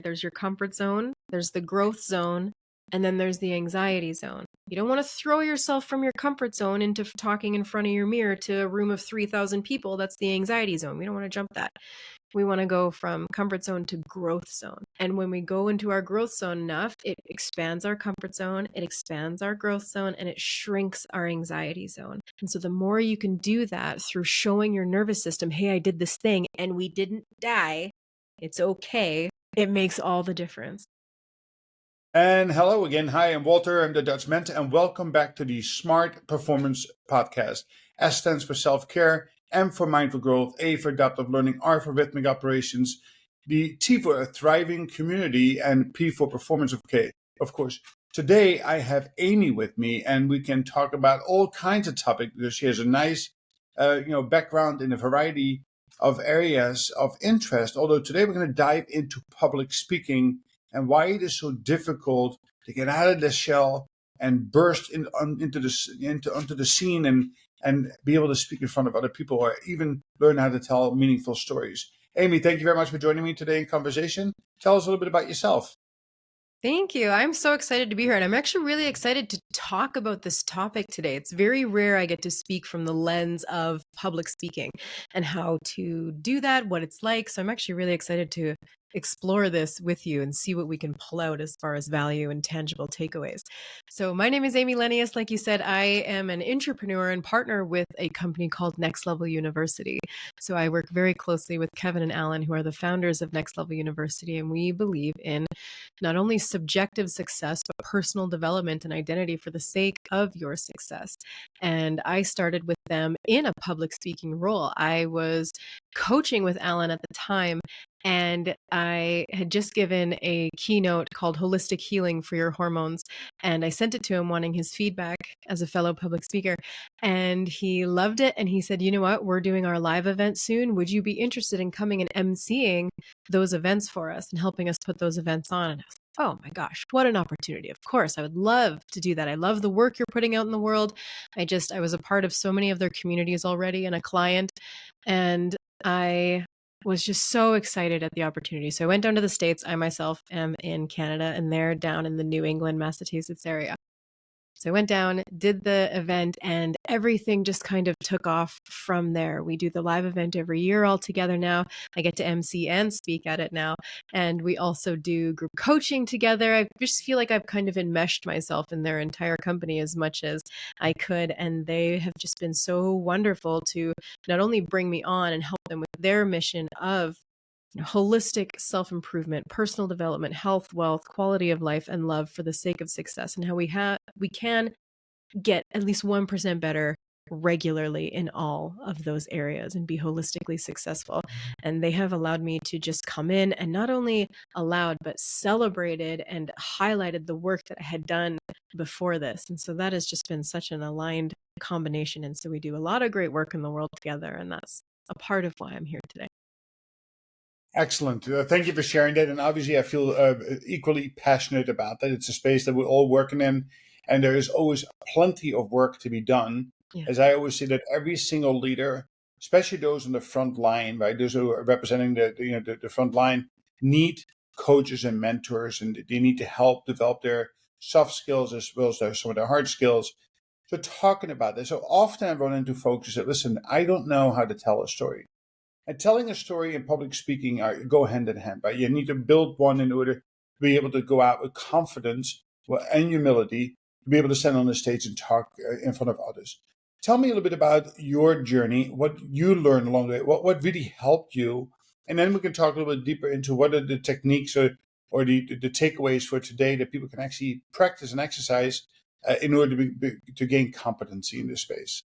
There's your comfort zone, there's the growth zone, and then there's the anxiety zone. You don't want to throw yourself from your comfort zone into talking in front of your mirror to a room of 3,000 people. That's the anxiety zone. We don't want to jump that. We want to go from comfort zone to growth zone. And when we go into our growth zone enough, it expands our comfort zone, it expands our growth zone, and it shrinks our anxiety zone. And so the more you can do that through showing your nervous system, hey, I did this thing and we didn't die, it's okay, it makes all the difference. And hello again. Hi, I'm Walter. I'm the Dutch Mentor, and welcome back to the Smart Performance Podcast. S stands for self-care, M for mindful growth, A for adaptive learning, R for rhythmic operations, the T for a thriving community, and P for performance of course. Today, I have Amy with me, and we can talk about all kinds of topics because she has a nice, background in a variety of areas of interest. Although today we're going to dive into public speaking and why it is so difficult to get out of the shell and burst onto the scene and be able to speak in front of other people or even learn how to tell meaningful stories. Amy, thank you very much for joining me today in conversation. Tell us a little bit about yourself. Thank you. I'm so excited to be here. And I'm actually really excited to talk about this topic today. It's very rare I get to speak from the lens of public speaking and how to do that, what it's like. So I'm actually really excited to explore this with you and see what we can pull out as far as value and tangible takeaways. So my name is Amy Lenius. Like you said, I am an entrepreneur and partner with a company called Next Level University. So I work very closely with Kevin and Alan, who are the founders of Next Level University. And we believe in not only subjective success, but personal development and identity for the sake of your success. And I started with them in a public speaking role. I was coaching with Alan at the time, and I had just given a keynote called Holistic Healing for Your Hormones. And I sent it to him wanting his feedback as a fellow public speaker. And he loved it. And he said, you know what? We're doing our live event soon. Would you be interested in coming and emceeing those events for us and helping us put those events on? And I was like, oh my gosh, what an opportunity. Of course, I would love to do that. I love the work you're putting out in the world. I was a part of so many of their communities already and a client. And I was just so excited at the opportunity. So I went down to the States. I myself am in Canada, and they're down in the New England, Massachusetts area. So I went down, did the event, and everything just kind of took off from there. We do the live event every year all together now. I get to MC and speak at it now. And we also do group coaching together. I just feel like I've kind of enmeshed myself in their entire company as much as I could. And they have just been so wonderful to not only bring me on and help them with their mission of holistic self-improvement, personal development, health, wealth, quality of life, and love for the sake of success, and how we can get at least 1% better regularly in all of those areas and be holistically successful. And they have allowed me to just come in and not only allowed, but celebrated and highlighted the work that I had done before this. And so that has just been such an aligned combination. And so we do a lot of great work in the world together. And that's a part of why I'm here today. Excellent. Thank you for sharing that. And obviously, I feel equally passionate about that. It's a space that we're all working in, and there is always plenty of work to be done. Yeah. As I always say, that every single leader, especially those on the front line, right, those who are representing the front line, need coaches and mentors, and they need to help develop their soft skills as well as some of their hard skills. So talking about this, so often I run into folks who say, "Listen, I don't know how to tell a story." And telling a story and public speaking go hand in hand, right? You need to build one in order to be able to go out with confidence and humility to be able to stand on the stage and talk in front of others. Tell me a little bit about your journey, what you learned along the way, what really helped you. And then we can talk a little bit deeper into what are the techniques or the takeaways for today that people can actually practice and exercise in order to gain competency in this space.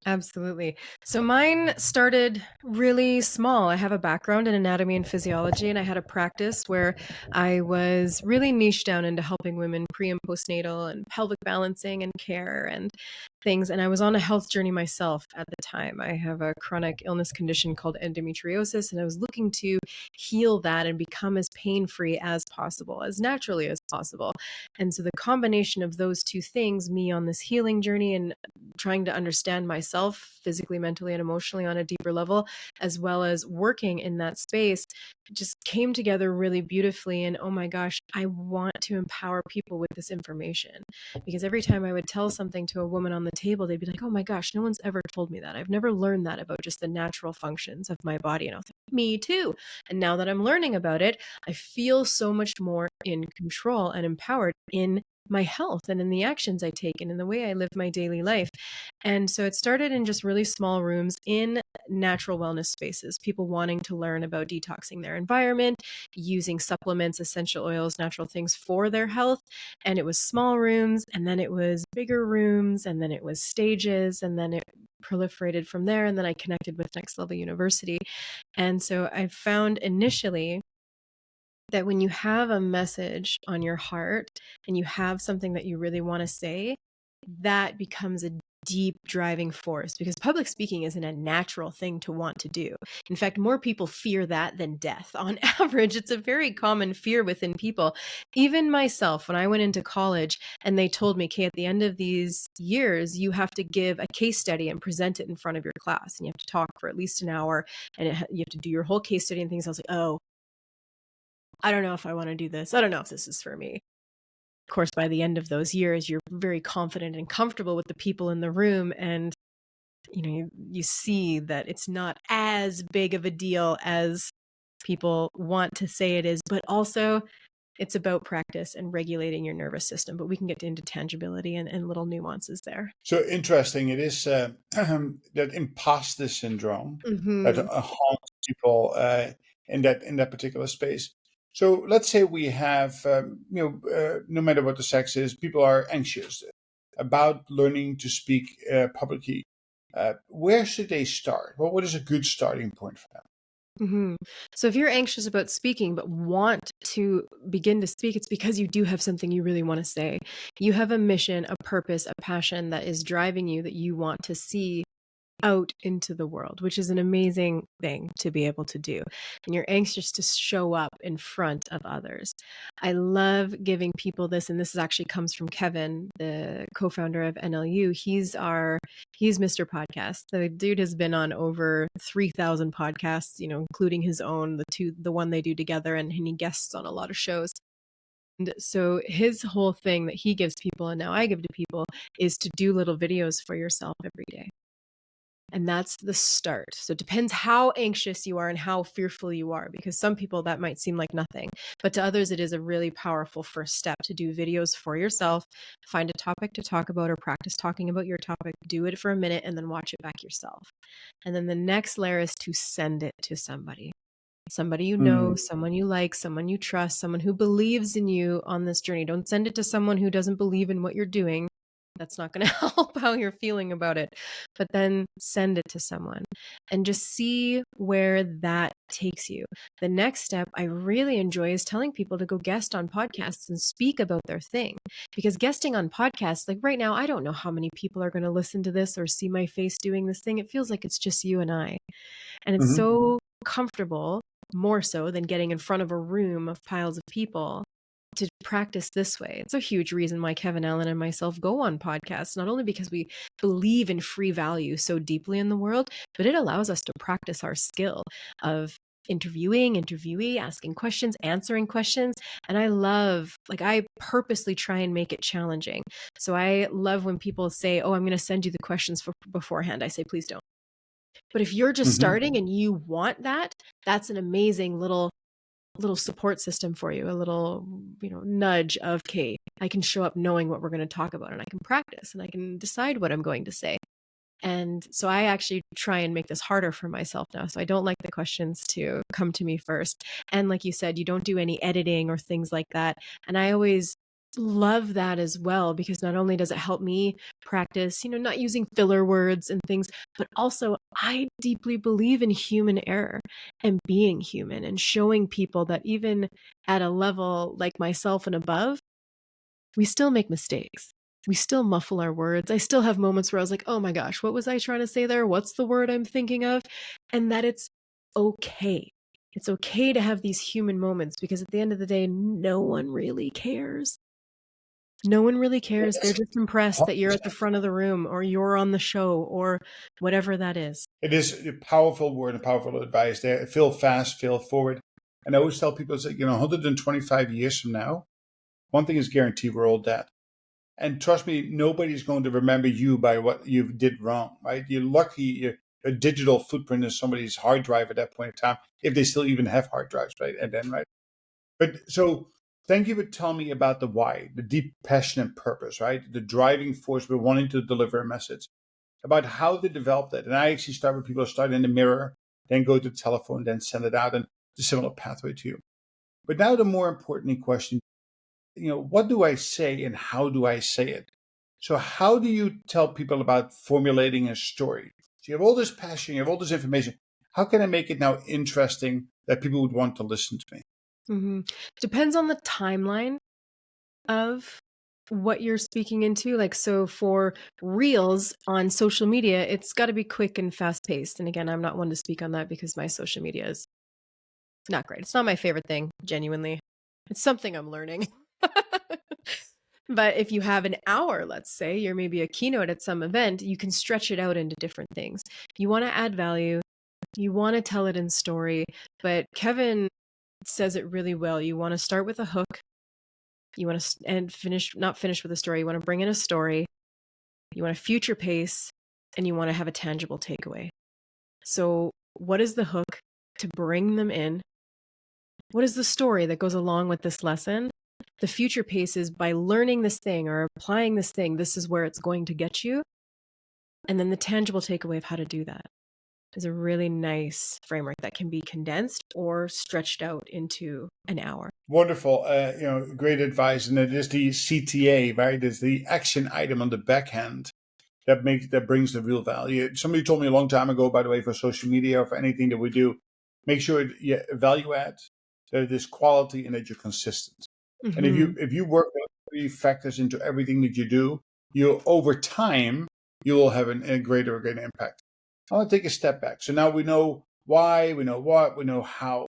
Absolutely. So mine started really small. I have a background in anatomy and physiology, and I had a practice where I was really niched down into helping women pre and postnatal and pelvic balancing and care. And things. And I was on a health journey myself at the time. I have a chronic illness condition called endometriosis, and I was looking to heal that and become as pain free as possible, as naturally as possible. And so the combination of those two things, me on this healing journey and trying to understand myself physically, mentally, and emotionally on a deeper level, as well as working in that space, just came together really beautifully. And oh my gosh, I want to empower people with this information, because every time I would tell something to a woman on the table, they'd be like, oh my gosh, no one's ever told me that. I've never learned that about just the natural functions of my body. And I was like, me too. And now that I'm learning about it, I feel so much more in control and empowered in my health and in the actions I take and in the way I live my daily life. And so it started in just really small rooms in natural wellness spaces, people wanting to learn about detoxing their environment, using supplements, essential oils, natural things for their health. And it was small rooms, and then it was bigger rooms, and then it was stages, and then it proliferated from there. And then I connected with Next Level University. And so I found initially that when you have a message on your heart and you have something that you really want to say, that becomes a deep driving force, because public speaking isn't a natural thing to want to do. In fact, more people fear that than death. On average, it's a very common fear within people. Even myself, when I went into college and they told me, okay, at the end of these years, you have to give a case study and present it in front of your class, and you have to talk for at least an hour, and you have to do your whole case study and things. I was like, oh, I don't know if I want to do this. I don't know if this is for me. Of course, by the end of those years, you're very confident and comfortable with the people in the room. And, you see that it's not as big of a deal as people want to say it is, but also it's about practice and regulating your nervous system. But we can get into tangibility and little nuances there. So interesting. It is that imposter syndrome that Mm-hmm. haunts people in that particular space. So let's say we have, no matter what the sex is, people are anxious about learning to speak publicly. Where should they start? Well, what is a good starting point for them? Mm-hmm. So if you're anxious about speaking but want to begin to speak, it's because you do have something you really want to say. You have a mission, a purpose, a passion that is driving you, that you want to see out into the world, which is an amazing thing to be able to do. And you're anxious to show up in front of others. I love giving people this, and this actually comes from Kevin, the co-founder of NLU. He's Mr. Podcast. The dude has been on over 3,000 podcasts, including his own, the one they do together, and he guests on a lot of shows. And so his whole thing that he gives people, and now I give to people, is to do little videos for yourself every day. And that's the start. So it depends how anxious you are and how fearful you are, because some people that might seem like nothing, but to others, it is a really powerful first step to do videos for yourself, find a topic to talk about or practice talking about your topic, do it for a minute, and then watch it back yourself. And then the next layer is to send it to somebody. Somebody you know, Mm. someone you like, someone you trust, someone who believes in you on this journey. Don't send it to someone who doesn't believe in what you're doing. That's not going to help how you're feeling about it. But then send it to someone and just see where that takes you. The next step I really enjoy is telling people to go guest on podcasts and speak about their thing. Because guesting on podcasts, like right now, I don't know how many people are going to listen to this or see my face doing this thing. It feels like it's just you and I. And it's Hmm. so comfortable, more so than getting in front of a room of piles of people, to practice this way. It's a huge reason why Kevin Allen and myself go on podcasts, not only because we believe in free value so deeply in the world, but it allows us to practice our skill of interviewing, interviewee, asking questions, answering questions. And I purposely try and make it challenging. So I love when people say, oh, I'm going to send you the questions beforehand. I say, please don't. But if you're just Hmm. starting and you want that, that's an amazing little support system for you, a little, nudge of, okay, I can show up knowing what we're going to talk about, and I can practice and I can decide what I'm going to say. And so I actually try and make this harder for myself now. So I don't like the questions to come to me first. And like you said, you don't do any editing or things like that. And I always love that as well, because not only does it help me practice, not using filler words and things, but also I deeply believe in human error and being human and showing people that even at a level like myself and above, we still make mistakes. We still muffle our words. I still have moments where I was like, oh my gosh, what was I trying to say there? What's the word I'm thinking of? And that it's okay. It's okay to have these human moments because at the end of the day, no one really cares. No one really cares. They're Yes. just impressed that you're at the front of the room or you're on the show or whatever that is. It is a powerful word and powerful advice there. Feel fast, feel forward. And I always tell people, it's like, 125 years from now, one thing is guaranteed, we're all dead. And trust me, nobody's going to remember you by what you did wrong, right? You're lucky a digital footprint in somebody's hard drive at that point in time, if they still even have hard drives, right? And then, right? But so thank you for telling me about the why, the deep passion and purpose, right? The driving force we're wanting to deliver a message about how to develop that. And I actually start with people start in the mirror, then go to the telephone, then send it out, and the similar pathway to you. But now the more important question, what do I say and how do I say it? So how do you tell people about formulating a story? So you have all this passion, you have all this information. How can I make it now interesting that people would want to listen to me? Mm-hmm. Depends on the timeline of what you're speaking into. Like, so for reels on social media, it's got to be quick and fast paced. And again, I'm not one to speak on that because my social media is not great. It's not my favorite thing, genuinely. It's something I'm learning. But if you have an hour, let's say, you're maybe a keynote at some event, you can stretch it out into different things. You want to add value, you want to tell it in story, but Kevin says it really well. You want to start with a hook. You want to and finish, not finish with a story. You want to bring in a story. You want to future pace, and you want to have a tangible takeaway. So, what is the hook to bring them in? What is the story that goes along with this lesson? The future pace is by learning this thing or applying this thing, this is where it's going to get you. And then the tangible takeaway of how to do that is a really nice framework that can be condensed or stretched out into an hour. Wonderful, great advice. And it is the CTA, right? It's the action item on the backhand that brings the real value. Somebody told me a long time ago, by the way, for social media or for anything that we do, make sure you value add, that it is quality, and that you're consistent. And if Mm-hmm. you work those three factors into everything that you do, you over time you will have a greater impact. I want to take a step back. So now we know why, we know what, we know how.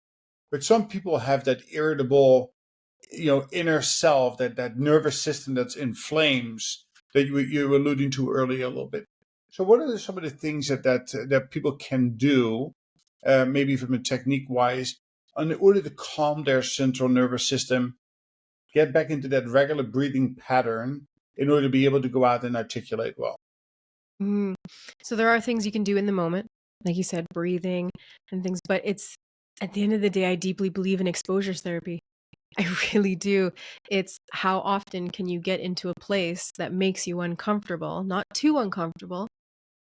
But some people have that irritable, inner self, that nervous system that's in flames that you were alluding to earlier a little bit. So what are some of the things that people can do, maybe from a technique wise, in order to calm their central nervous system, get back into that regular breathing pattern in order to be able to go out and articulate well? Mm. So there are things you can do in the moment, like you said, breathing and things, but it's at the end of the day, I deeply believe in exposure therapy. I really do. It's how often can you get into a place that makes you uncomfortable, not too uncomfortable.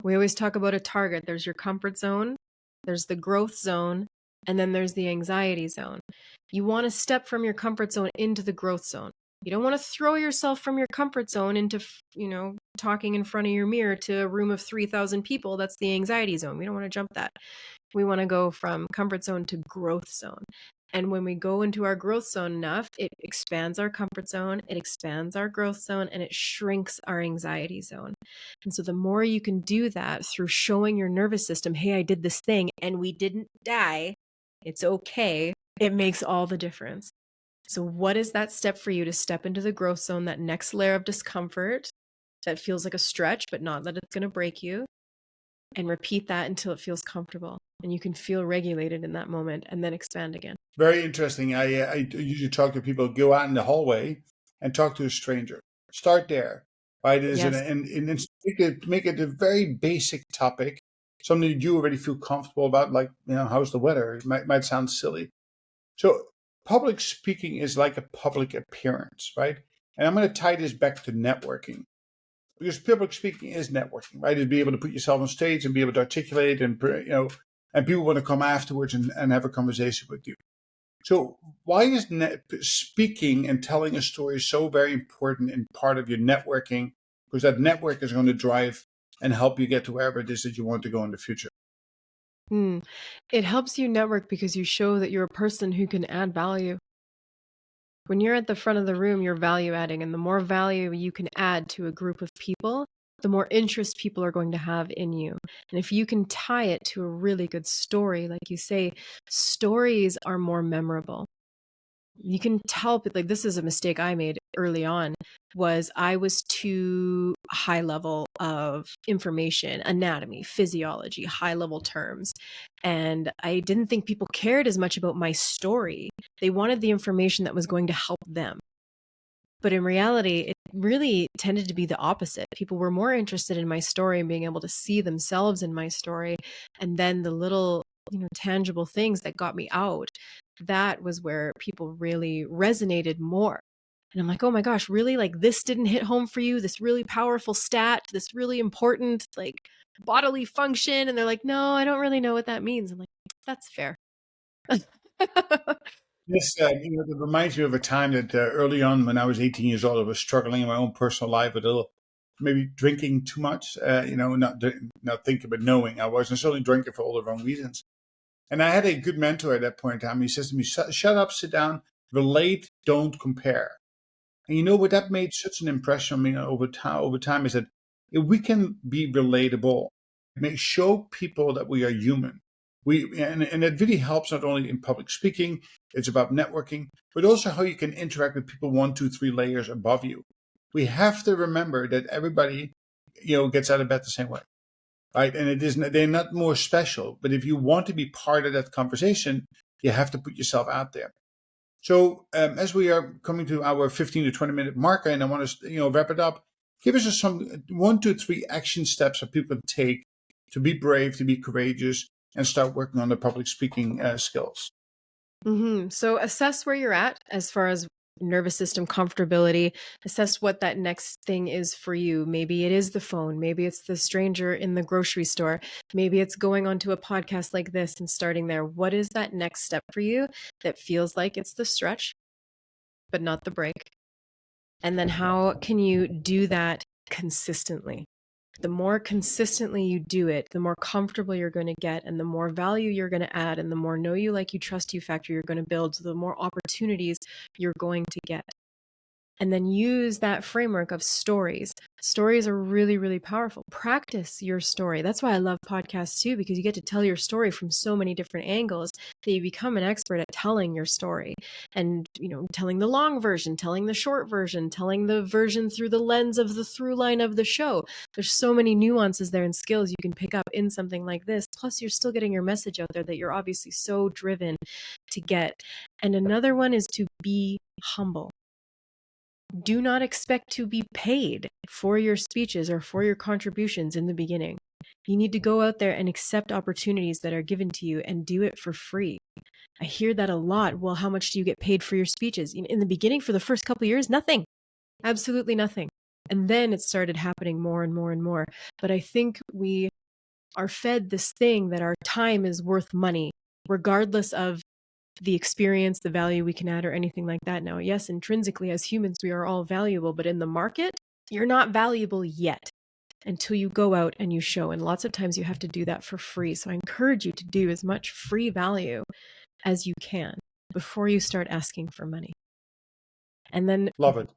We always talk about a target. There's your comfort zone, there's the growth zone, and then there's the anxiety zone. You want to step from your comfort zone into the growth zone. You don't want to throw yourself from your comfort zone into, talking in front of your mirror to a room of 3,000 people. That's the anxiety zone. We don't want to jump that. We want to go from comfort zone to growth zone. And when we go into our growth zone enough, it expands our comfort zone, it expands our growth zone, and it shrinks our anxiety zone. And so the more you can do that through showing your nervous system, hey, I did this thing and we didn't die, it's okay, it makes all the difference. So, what is that step for you to step into the growth zone, that next layer of discomfort that feels like a stretch, but not that it's going to break you? And repeat that until it feels comfortable and you can feel regulated in that moment and then expand again. Very interesting. I usually talk to people, go out in the hallway and talk to a stranger. Start there, right? Is Yes. and make it a very basic topic, something that you already feel comfortable about, like, how's the weather? It might sound silly. So public speaking is like a public appearance, right? And I'm going to tie this back to networking, because public speaking is networking, right? Is be able to put yourself on stage and be able to articulate, and and people want to come afterwards and have a conversation with you. So why is speaking and telling a story so very important in part of your networking? Because that network is going to drive and help you get to wherever it is that you want to go in the future. It helps you network because you show that you're a person who can add value. When you're at the front of the room, you're value adding, and the more value you can add to a group of people, the more interest people are going to have in you. And if you can tie it to a really good story, like you say, stories are more memorable. You can tell, like, this is a mistake I made early on, was I was too high level of information, anatomy, physiology, high level terms. And I didn't think people cared as much about my story. They wanted the information that was going to help them. But in reality, it really tended to be the opposite. People were more interested in my story and being able to see themselves in my story. And then the little, tangible things that got me out, that was where people really resonated more. And I'm like, oh my gosh, really? Like, this didn't hit home for you? This really powerful stat, this really important, like, bodily function? And they're like, no, I don't really know what that means. I'm like, that's fair. Yes, it reminds me of a time that early on when I was 18 years old, I was struggling in my own personal life with a little, maybe drinking too much, not thinking, but knowing I wasn't certainly drinking for all the wrong reasons. And I had a good mentor at that point in time. He says to me, shut up, sit down, relate, don't compare. And you know what, that made such an impression on me over time is that if we can be relatable, show people that we are human. And it really helps not only in public speaking, it's about networking, but also how you can interact with people 1, 2, 3 layers above you. We have to remember that everybody, gets out of bed the same way, right? And they're not more special, but if you want to be part of that conversation, you have to put yourself out there. So as we are coming to our 15 to 20 minute marker, and I want to wrap it up, give us some 1, 2, 3 action steps that people can take to be brave, to be courageous, and start working on their public speaking skills. So assess where you're at as far as nervous system comfortability. Assess what that next thing is for you. Maybe it is the phone. Maybe it's the stranger in the grocery store. Maybe it's going onto a podcast like this and starting there. What is that next step for you that feels like it's the stretch, but not the break? And then how can you do that consistently? The more consistently you do it, the more comfortable you're going to get, and the more value you're going to add, and the more know you, like you, trust you factor you're going to build, so the more opportunities you're going to get. And then use that framework of stories. Stories are really, really powerful. Practice your story. That's why I love podcasts too, because you get to tell your story from so many different angles that you become an expert at telling your story. And, telling the long version, telling the short version, telling the version through the lens of the through line of the show. There's so many nuances there and skills you can pick up in something like this. Plus, you're still getting your message out there that you're obviously so driven to get. And another one is to be humble. Do not expect to be paid for your speeches or for your contributions in the beginning. You need to go out there and accept opportunities that are given to you and do it for free. I hear that a lot. Well, how much do you get paid for your speeches? In the beginning, for the first couple of years, nothing. Absolutely nothing. And then it started happening more and more and more. But I think we are fed this thing that our time is worth money, regardless of the experience, the value we can add, or anything like that. Now, yes, intrinsically as humans, we are all valuable, but in the market, you're not valuable yet until you go out and you show. And lots of times you have to do that for free. So I encourage you to do as much free value as you can before you start asking for money. And then Love it.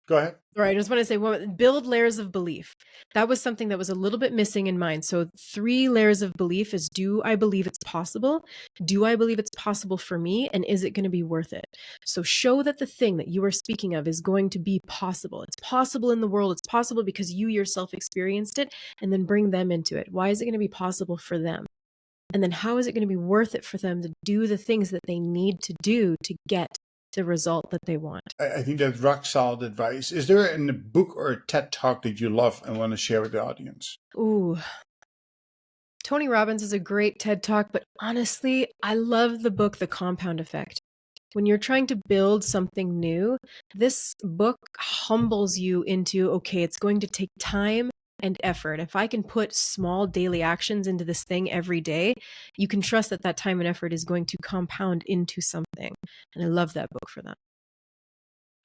Go ahead. Right. I just want to say, build layers of belief. That was something that was a little bit missing in mine. So 3 layers of belief is, do I believe it's possible? Do I believe it's possible for me? And is it going to be worth it? So show that the thing that you are speaking of is going to be possible. It's possible in the world. It's possible because you yourself experienced it, and then bring them into it. Why is it going to be possible for them? And then how is it going to be worth it for them to do the things that they need to do to get the result that they want? I think that's rock solid advice. Is there a book or a TED talk that you love and want to share with the audience? Ooh. Tony Robbins is a great TED talk, but honestly, I love the book, The Compound Effect. When you're trying to build something new, this book humbles you into, okay, it's going to take time and effort. If I can put small daily actions into this thing every day, you can trust that that time and effort is going to compound into something. And I love that book for that.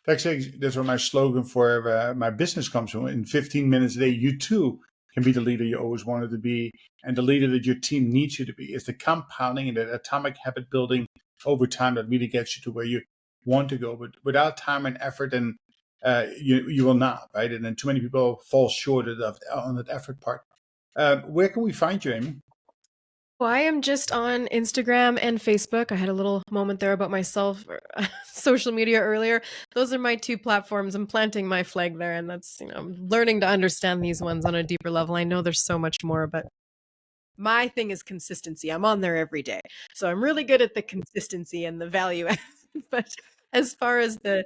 Actually, that's where my slogan for my business comes from. In 15 minutes a day, you too can be the leader you always wanted to be, and the leader that your team needs you to be. It's the compounding and the atomic habit building over time that really gets you to where you want to go, but without time and effort, and you will not, right? And then too many people fall short on that effort part. Where can we find you, Amy? Well, I am just on Instagram and Facebook. I had a little moment there about myself, social media earlier. Those are my two platforms. I'm planting my flag there, and that's, I'm learning to understand these ones on a deeper level. I know there's so much more, but my thing is consistency. I'm on there every day. So I'm really good at the consistency and the value add. But as far as the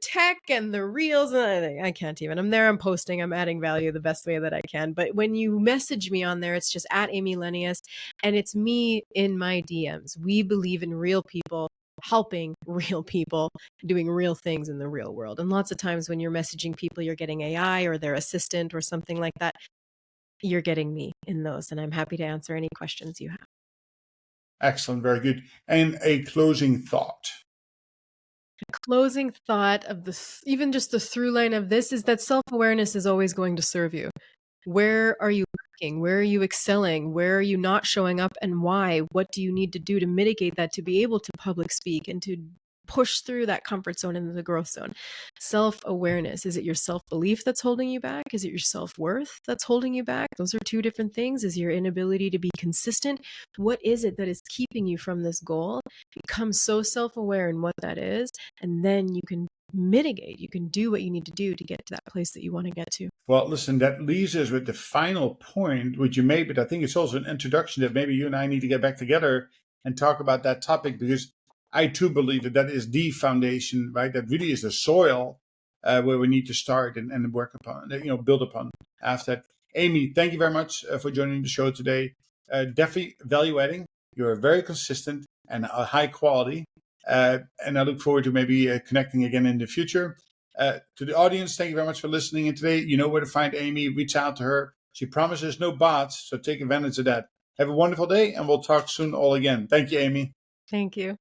tech and the reels, I can't even. I'm there, I'm posting, I'm adding value the best way that I can. But when you message me on there, it's just at Amy Lenius, and it's me in my DMs. We believe in real people helping real people doing real things in the real world. And lots of times when you're messaging people, you're getting AI or their assistant or something like that. You're getting me in those, and I'm happy to answer any questions you have. Excellent, very good. And a closing thought. Closing thought of even just the through line of this is that self-awareness is always going to serve you. Where are you lacking? Where are you excelling? Where are you not showing up, and why? What do you need to do to mitigate that, to be able to public speak and to push through that comfort zone into the growth zone? Self-awareness. Is it your self-belief that's holding you back? Is it your self-worth that's holding you back? Those are two different things. Is your inability to be consistent? What is it that is keeping you from this goal? Become so self-aware in what that is, and then you can mitigate. You can do what you need to do to get to that place that you want to get to. Well, listen, that leaves us with the final point, which you made, but I think it's also an introduction that maybe you and I need to get back together and talk about that topic, because I too believe that that is the foundation, right? That really is the soil where we need to start and work upon, build upon after that. Amy, thank you very much for joining the show today. Definitely value adding. You're very consistent and high quality. And I look forward to maybe connecting again in the future. To the audience, thank you very much for listening. And today, you know where to find Amy. Reach out to her. She promises no bots, so take advantage of that. Have a wonderful day, and we'll talk soon all again. Thank you, Amy. Thank you.